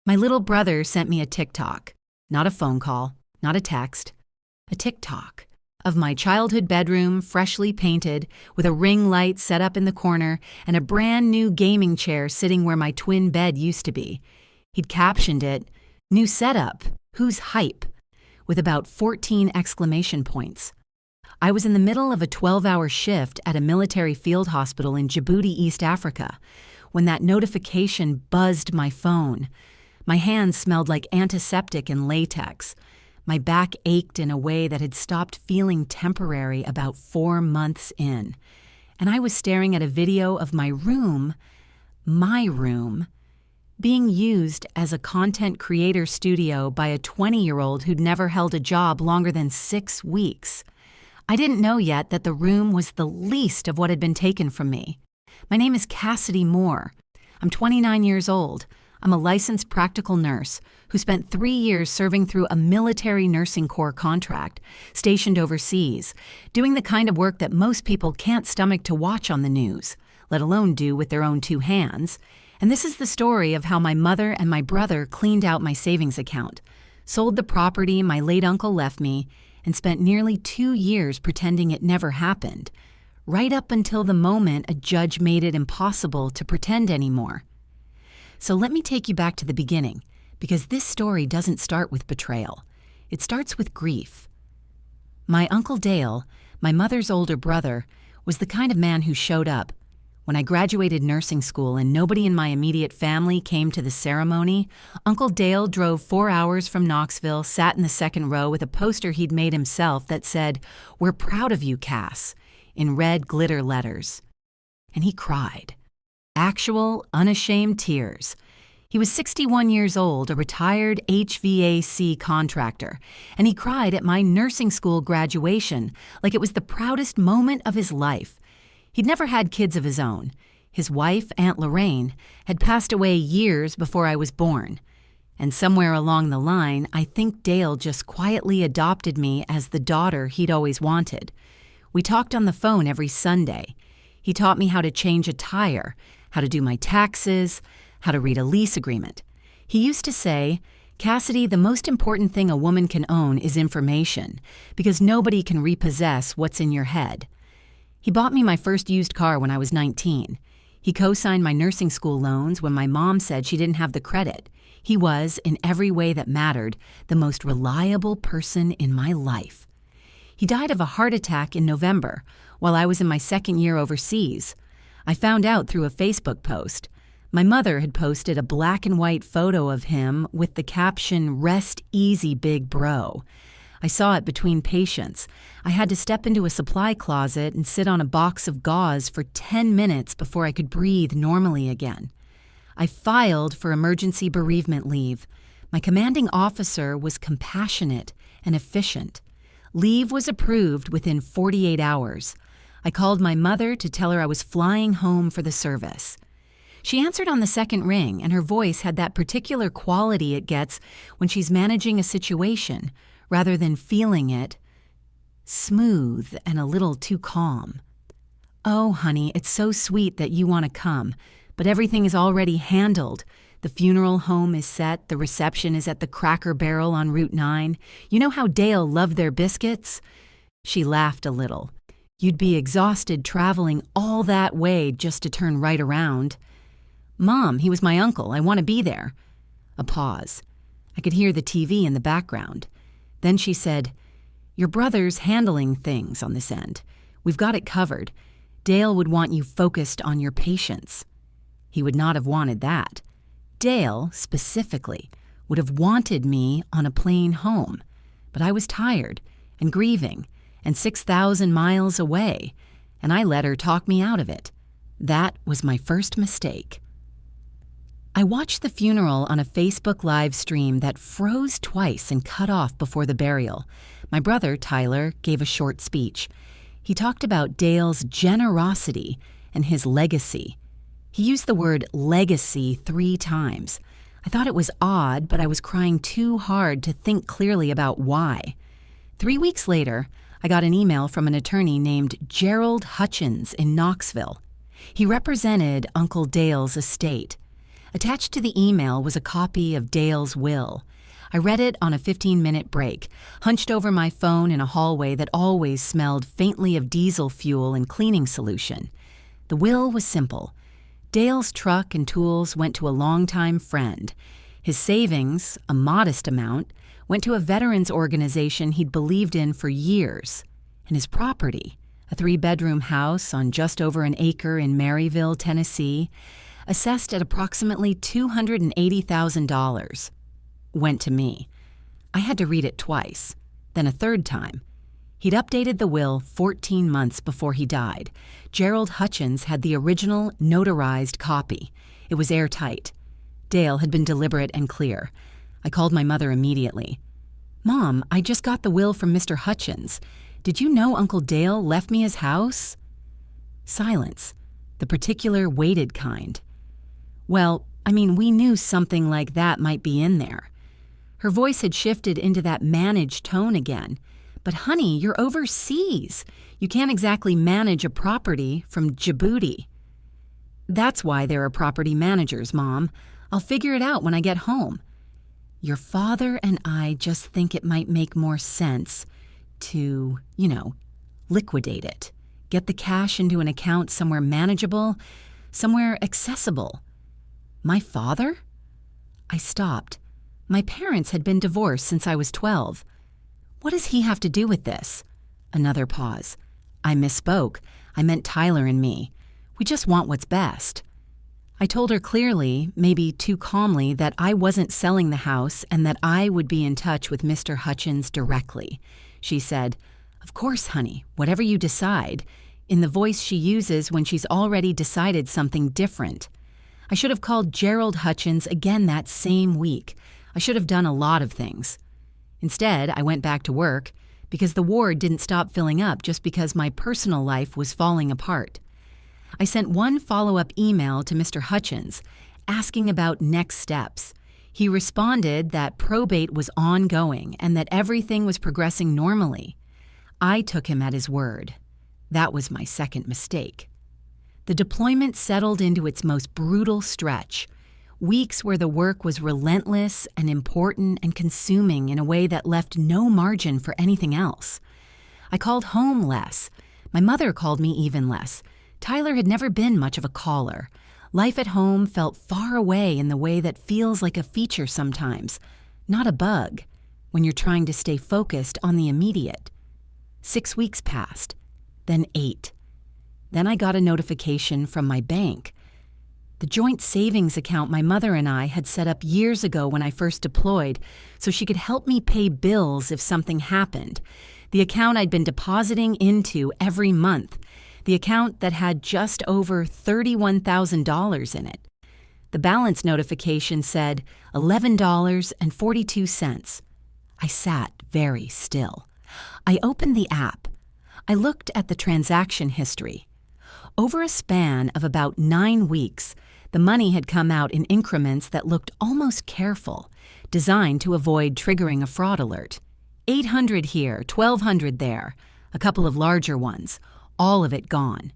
My little brother sent me a TikTok, not a phone call, not a text, a TikTok of my childhood bedroom, freshly painted, with a ring light set up in the corner and a brand new gaming chair sitting where my twin bed used to be. He'd captioned it, "New setup, who's hype?" with about 14 exclamation points. I was in the middle of a 12-hour shift at a military field hospital in Djibouti, East Africa, when that notification buzzed my phone. My hands smelled like antiseptic and latex. My back ached in a way that had stopped feeling temporary about 4 months in. And I was staring at a video of my room, being used as a content creator studio by a 20-year-old who'd never held a job longer than 6 weeks. I didn't know yet that the room was the least of what had been taken from me. My name is Cassidy Moore. I'm 29 years old. I'm a licensed practical nurse who spent 3 years serving through a military nursing corps contract, stationed overseas, doing the kind of work that most people can't stomach to watch on the news, let alone do with their own 2 hands. And this is the story of how my mother and my brother cleaned out my savings account, sold the property my late uncle left me, and spent nearly 2 years pretending it never happened, right up until the moment a judge made it impossible to pretend anymore. So let me take you back to the beginning, because this story doesn't start with betrayal. It starts with grief. My Uncle Dale, my mother's older brother, was the kind of man who showed up. When I graduated nursing school and nobody in my immediate family came to the ceremony, Uncle Dale drove 4 hours from Knoxville, sat in the second row with a poster he'd made himself that said, "We're proud of you, Cass," in red glitter letters. And he cried. Actual, unashamed tears. He was 61 years old, a retired HVAC contractor, and he cried at my nursing school graduation like it was the proudest moment of his life. He'd never had kids of his own. His wife, Aunt Lorraine, had passed away years before I was born. And somewhere along the line, I think Dale just quietly adopted me as the daughter he'd always wanted. We talked on the phone every Sunday. He taught me how to change a tire, how to do my taxes, how to read a lease agreement. He used to say, "Cassidy, the most important thing a woman can own is information, because nobody can repossess what's in your head." He bought me my first used car when I was 19. He co-signed my nursing school loans when my mom said she didn't have the credit. He was, in every way that mattered, the most reliable person in my life. He died of a heart attack in November, while I was in my second year overseas. I found out through a Facebook post. My mother had posted a black and white photo of him with the caption, "Rest easy, big bro." I saw it between patients. I had to step into a supply closet and sit on a box of gauze for 10 minutes before I could breathe normally again. I filed for emergency bereavement leave. My commanding officer was compassionate and efficient. Leave was approved within 48 hours. I called my mother to tell her I was flying home for the service. She answered on the second ring, and her voice had that particular quality it gets when she's managing a situation, rather than feeling it, smooth and a little too calm. "Oh, honey, it's so sweet that you want to come, but everything is already handled. The funeral home is set, the reception is at the Cracker Barrel on Route 9. You know how Dale loved their biscuits?" She laughed a little. "You'd be exhausted traveling all that way just to turn right around." "Mom, he was my uncle. I want to be there." A pause. I could hear the TV in the background. Then she said, "Your brother's handling things on this end. We've got it covered. Dale would want you focused on your patients." He would not have wanted that. Dale, specifically, would have wanted me on a plane home. But I was tired and grieving and 6,000 miles away, and I let her talk me out of it. That was my first mistake. I watched the funeral on a Facebook live stream that froze twice and cut off before the burial. My brother, Tyler, gave a short speech. He talked about Dale's generosity and his legacy. He used the word legacy 3 times. I thought it was odd, but I was crying too hard to think clearly about why. 3 weeks later, I got an email from an attorney named Gerald Hutchins in Knoxville. He represented Uncle Dale's estate. Attached to the email was a copy of Dale's will. I read it on a 15-minute break, hunched over my phone in a hallway that always smelled faintly of diesel fuel and cleaning solution. The will was simple. Dale's truck and tools went to a longtime friend. His savings, a modest amount, went to a veterans organization he'd believed in for years. And his property, a 3-bedroom house on just over an acre in Maryville, Tennessee, assessed at approximately $280,000, went to me. I had to read it twice, then a third time. He'd updated the will 14 months before he died. Gerald Hutchins had the original notarized copy. It was airtight. Dale had been deliberate and clear. I called my mother immediately. "Mom, I just got the will from Mr. Hutchins. Did you know Uncle Dale left me his house?" Silence, the particular weighted kind. "Well, we knew something like that might be in there." Her voice had shifted into that managed tone again. "But honey, you're overseas. You can't exactly manage a property from Djibouti." "That's why there are property managers, Mom. I'll figure it out when I get home." "Your father and I just think it might make more sense to, liquidate it. Get the cash into an account somewhere manageable, somewhere accessible." "My father?" I stopped. My parents had been divorced since I was 12. "What does he have to do with this?" Another pause. I misspoke. I meant Tyler and me. We just want what's best. I told her clearly, maybe too calmly, that I wasn't selling the house and that I would be in touch with Mr. Hutchins directly. She said, "Of course, honey, whatever you decide," in the voice she uses when she's already decided something different. I should have called Gerald Hutchins again that same week. I should have done a lot of things. Instead, I went back to work because the ward didn't stop filling up just because my personal life was falling apart. I sent one follow-up email to Mr. Hutchins asking about next steps. He responded that probate was ongoing and that everything was progressing normally. I took him at his word. That was my second mistake. The deployment settled into its most brutal stretch. Weeks where the work was relentless and important and consuming in a way that left no margin for anything else. I called home less. My mother called me even less. Tyler had never been much of a caller. Life at home felt far away in the way that feels like a feature sometimes, not a bug, when you're trying to stay focused on the immediate. 6 weeks passed, then 8. Then I got a notification from my bank. The joint savings account my mother and I had set up years ago when I first deployed so she could help me pay bills if something happened. The account I'd been depositing into every month. The account that had just over $31,000 in it. The balance notification said $11.42. I sat very still. I opened the app. I looked at the transaction history. Over a span of about 9 weeks, the money had come out in increments that looked almost careful, designed to avoid triggering a fraud alert. 800 here, 1,200 there, a couple of larger ones, all of it gone.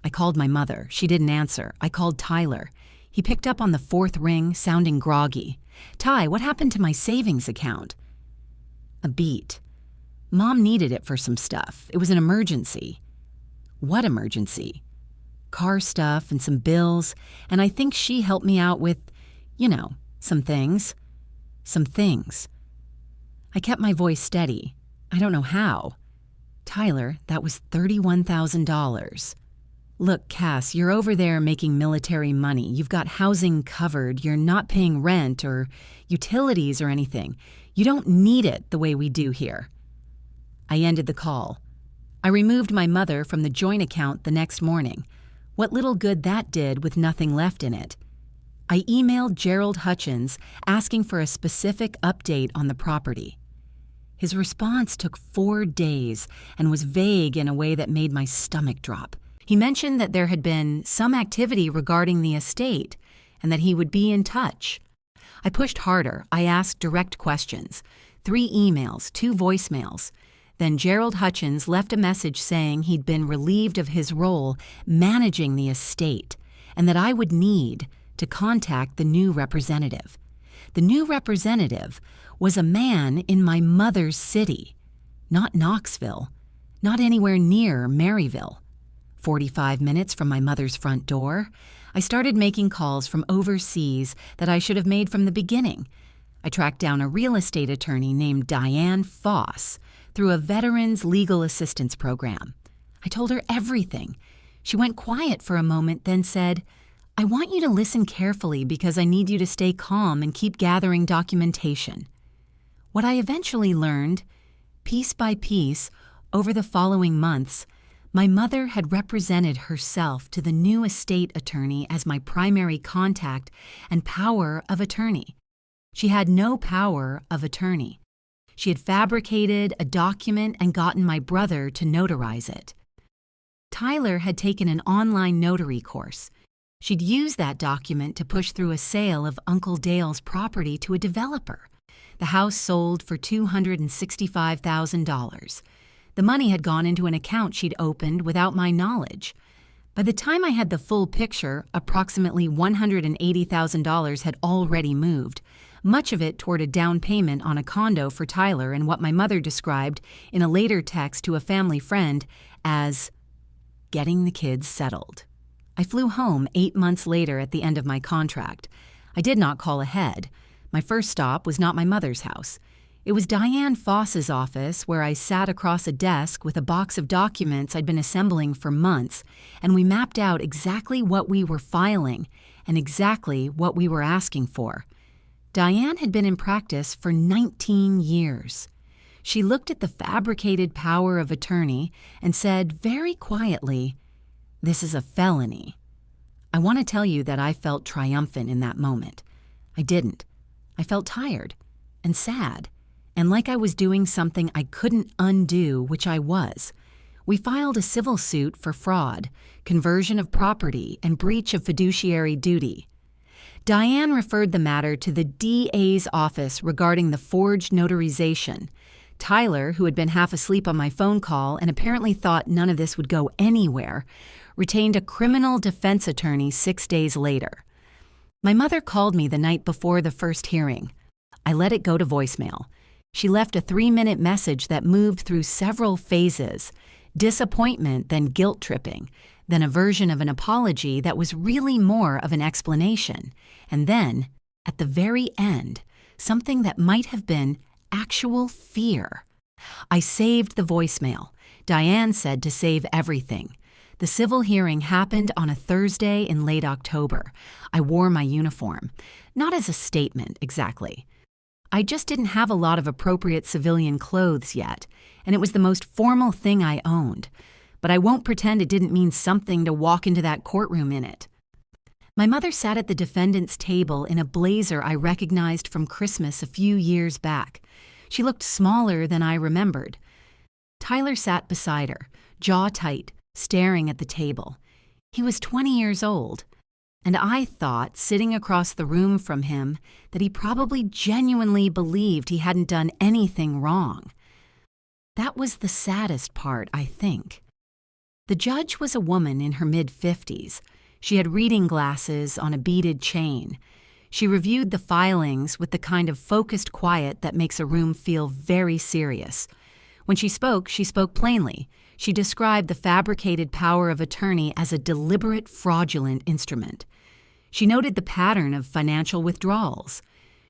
I called my mother. She didn't answer. I called Tyler. He picked up on the 4th ring, sounding groggy. "Ty, what happened to my savings account?" A beat. Mom needed it for some stuff. It was an emergency. What emergency? Car stuff and some bills, and I think she helped me out with, some things. Some things. I kept my voice steady. I don't know how. "Tyler, that was $31,000. Look, Cass, you're over there making military money. You've got housing covered. You're not paying rent or utilities or anything. You don't need it the way we do here." I ended the call. I removed my mother from the joint account the next morning. What little good that did with nothing left in it. I emailed Gerald Hutchins asking for a specific update on the property. His response took 4 days and was vague in a way that made my stomach drop. He mentioned that there had been some activity regarding the estate and that he would be in touch. I pushed harder. I asked direct questions. 3 emails, 2 voicemails. Then Gerald Hutchins left a message saying he'd been relieved of his role managing the estate and that I would need to contact the new representative. The new representative was a man in my mother's city, not Knoxville, not anywhere near Maryville. 45 minutes from my mother's front door, I started making calls from overseas that I should have made from the beginning. I tracked down a real estate attorney named Diane Foss through a veterans legal assistance program. I told her everything. She went quiet for a moment, then said, "I want you to listen carefully because I need you to stay calm and keep gathering documentation." What I eventually learned, piece by piece, over the following months, my mother had represented herself to the new estate attorney as my primary contact and power of attorney. She had no power of attorney. She had fabricated a document and gotten my brother to notarize it. Tyler had taken an online notary course. She'd used that document to push through a sale of Uncle Dale's property to a developer. The house sold for $265,000. The money had gone into an account she'd opened without my knowledge. By the time I had the full picture, approximately $180,000 had already moved, much of it toward a down payment on a condo for Tyler and what my mother described in a later text to a family friend as getting the kids settled. I flew home 8 months later at the end of my contract. I did not call ahead. My first stop was not my mother's house. It was Diane Foss's office, where I sat across a desk with a box of documents I'd been assembling for months, and we mapped out exactly what we were filing and exactly what we were asking for. Diane had been in practice for 19 years. She looked at the fabricated power of attorney and said very quietly, "This is a felony." I want to tell you that I felt triumphant in that moment. I didn't. I felt tired and sad, and like I was doing something I couldn't undo, which I was. We filed a civil suit for fraud, conversion of property, and breach of fiduciary duty. Diane referred the matter to the DA's office regarding the forged notarization. Tyler, who had been half asleep on my phone call and apparently thought none of this would go anywhere, retained a criminal defense attorney 6 days later. My mother called me the night before the first hearing. I let it go to voicemail. She left a 3-minute message that moved through several phases: disappointment, then guilt-tripping, then a version of an apology that was really more of an explanation, and then, at the very end, something that might have been actual fear. I saved the voicemail. Diane said to save everything. The civil hearing happened on a Thursday in late October. I wore my uniform. Not as a statement, exactly. I just didn't have a lot of appropriate civilian clothes yet, and it was the most formal thing I owned. But I won't pretend it didn't mean something to walk into that courtroom in it. My mother sat at the defendant's table in a blazer I recognized from Christmas a few years back. She looked smaller than I remembered. Tyler sat beside her, jaw tight, staring at the table. He was 20 years old, and I thought, sitting across the room from him, that he probably genuinely believed he hadn't done anything wrong. That was the saddest part, I think. The judge was a woman in her mid-50s. She had reading glasses on a beaded chain. She reviewed the filings with the kind of focused quiet that makes a room feel very serious. When she spoke plainly. She described the fabricated power of attorney as a deliberate, fraudulent instrument. She noted the pattern of financial withdrawals.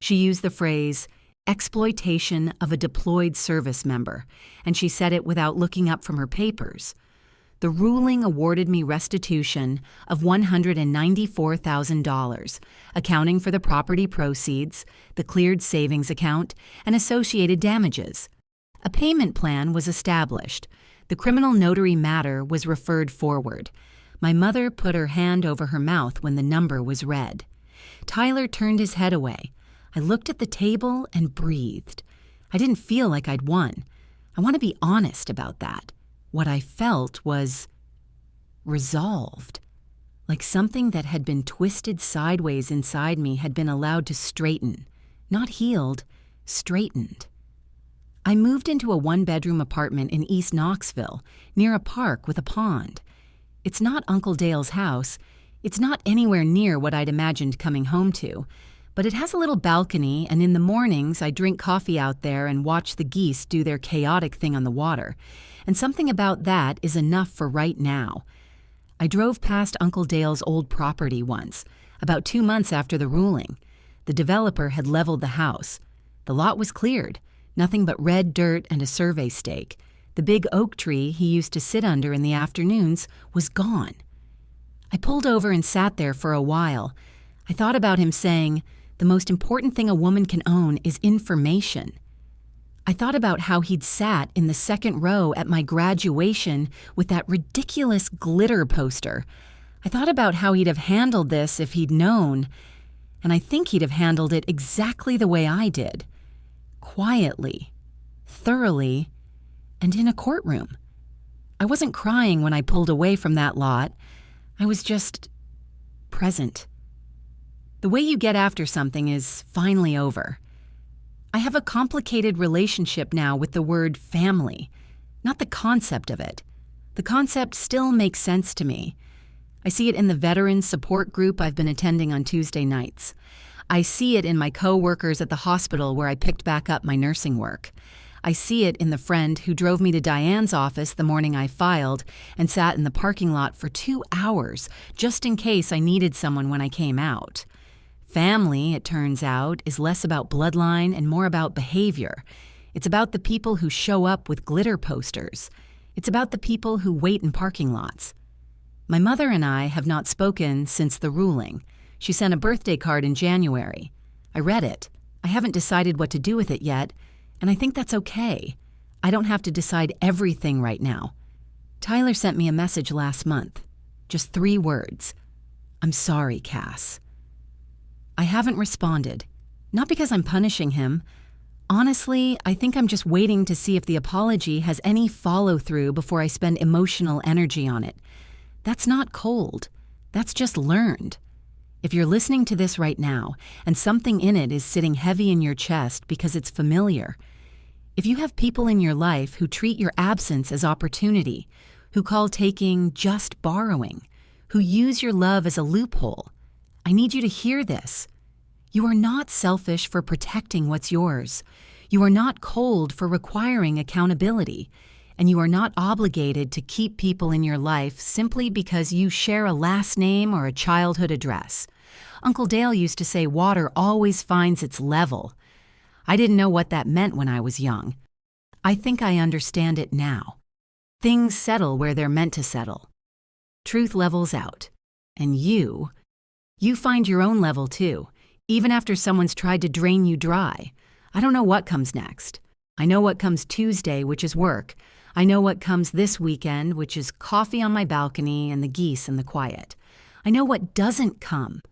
She used the phrase, exploitation of a deployed service member, and she said it without looking up from her papers. The ruling awarded me restitution of $194,000, accounting for the property proceeds, the cleared savings account, and associated damages. A payment plan was established. The criminal notary matter was referred forward. My mother put her hand over her mouth when the number was read. Tyler turned his head away. I looked at the table and breathed. I didn't feel like I'd won. I want to be honest about that. What I felt was resolved, like something that had been twisted sideways inside me had been allowed to straighten, not healed, straightened. I moved into a 1-bedroom apartment in East Knoxville, near a park with a pond. It's not Uncle Dale's house. It's not anywhere near what I'd imagined coming home to, but it has a little balcony, and in the mornings I drink coffee out there and watch the geese do their chaotic thing on the water, and something about that is enough for right now. I drove past Uncle Dale's old property once, about 2 months after the ruling. The developer had leveled the house. The lot was cleared, nothing but red dirt and a survey stake. The big oak tree he used to sit under in the afternoons was gone. I pulled over and sat there for a while. I thought about him saying, "The most important thing a woman can own is information." I thought about how he'd sat in the second row at my graduation with that ridiculous glitter poster. I thought about how he'd have handled this if he'd known, and I think he'd have handled it exactly the way I did. Quietly, thoroughly, and in a courtroom. I wasn't crying when I pulled away from that lot. I was just present. The way you get after something is finally over. I have a complicated relationship now with the word family, not the concept of it. The concept still makes sense to me. I see it in the veteran support group I've been attending on Tuesday nights. I see it in my co-workers at the hospital where I picked back up my nursing work. I see it in the friend who drove me to Diane's office the morning I filed and sat in the parking lot for 2 hours just in case I needed someone when I came out. Family, it turns out, is less about bloodline and more about behavior. It's about the people who show up with glitter posters. It's about the people who wait in parking lots. My mother and I have not spoken since the ruling. She sent a birthday card in January. I read it. I haven't decided what to do with it yet, and I think that's okay. I don't have to decide everything right now. Tyler sent me a message last month. Just 3 words. "I'm sorry, Cass." I haven't responded. Not because I'm punishing him. Honestly, I think I'm just waiting to see if the apology has any follow-through before I spend emotional energy on it. That's not cold. That's just learned. If you're listening to this right now, and something in it is sitting heavy in your chest because it's familiar, if you have people in your life who treat your absence as opportunity, who call taking just borrowing, who use your love as a loophole, I need you to hear this. You are not selfish for protecting what's yours. You are not cold for requiring accountability. And you are not obligated to keep people in your life simply because you share a last name or a childhood address. Uncle Dale used to say water always finds its level. I didn't know what that meant when I was young. I think I understand it now. Things settle where they're meant to settle. Truth levels out. And you find your own level too, even after someone's tried to drain you dry. I don't know what comes next. I know what comes Tuesday, which is work. I know what comes this weekend, which is coffee on my balcony and the geese in the quiet. I know what doesn't come,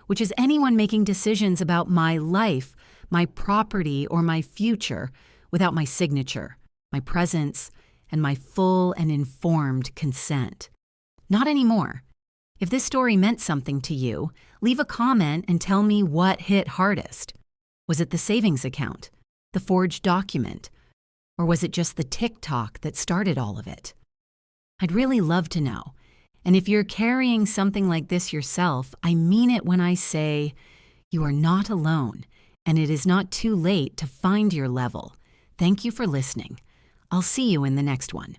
which is anyone making decisions about my life, my property, or my future without my signature, my presence, and my full and informed consent. Not anymore. If this story meant something to you, leave a comment and tell me what hit hardest. Was it the savings account, the forged document, or was it just the TikTok that started all of it? I'd really love to know. And if you're carrying something like this yourself, I mean it when I say you are not alone, and it is not too late to find your level. Thank you for listening. I'll see you in the next one.